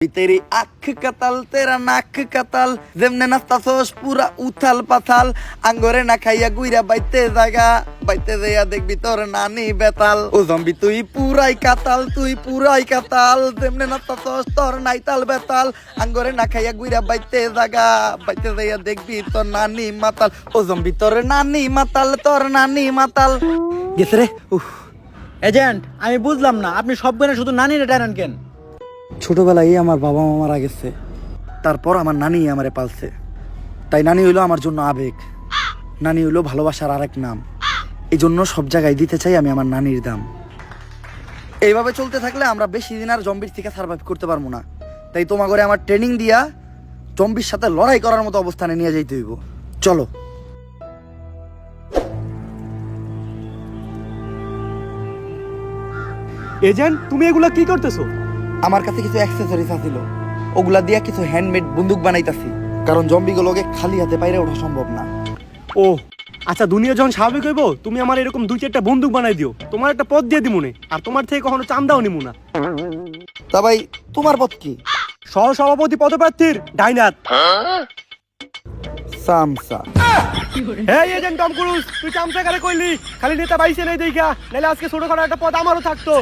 तेरी आँख कतल तेरा नाक कतल जेमने नाचताছস পুরা উথাল পাথাল আঙ্গরে না খাইয়া গুইরা বাইতে যাইয়া দেখবি তোর নানি বেতাল ও জম্বি তুই পুরাই কাতাল যেমনে নাচতাছস তোর নাইতাল বেতাল আঙ্গরে না খাইয়া গুইরা বাইতে যাইয়া দেখবি তোর নানি মাতাল ও জম্বি তোর নানি মাতাল গেছে রে এজেন্ট আমি বুঝলাম না আপনি সব গানে শুধু নানিরে টানেন কেন? ছোটবেলায় আমার বাবা মা মারা গেছে, তারপর আমার নানি আমারে পালছে, তাই নানি হইলো আমার জন্য আবেগ, নানি হইলো ভালোবাসার আরেক নাম। এই জন্য সব জায়গায় দিতে চাই আমি আমার নানির দাম। এইভাবে চলতে থাকলে আমরা বেশি দিন আর জম্বির থেকে সার্ভাইভ করতে পারবো না, তাই তোমাকে আমার ট্রেনিং দিয়া জম্বির সাথে লড়াই করার মতো অবস্থানে নিয়ে যাইতে হইব। চলো। এজেন্ট তুমি এগুলা কি করতেছো? আমার কাছে কিছু অ্যাক্সেসরিজ আছিল, ওগুলা দিয়া কিছু হ্যান্ডমেড বন্দুক বানাইতাছি, কারণ জম্বিগুলোকে খালি হাতে বাইরে ওঠা সম্ভব না। ও আচ্ছা, দুনিয়া যখন স্বাভাবিক হইব তুমি আমার এরকম 2-4টা বন্দুক বানাই দিও, তোমার একটা পদ দিয়ে দিমুনে, আর তোমার থেকে কখনো চান্দাও নিমু না। তা ভাই তোমার পথ কি? সহসভাপতি পদপ্রার্থীর ডাইনাত সামসা। এই এজেন্ট টম ক্রুজ, তুই চামচা কারে কইলি? খালি নেতা বাইসে নাই দেখা, নাহলে আজকে ছোটখাটো একটা পদ আমারও থাকতো।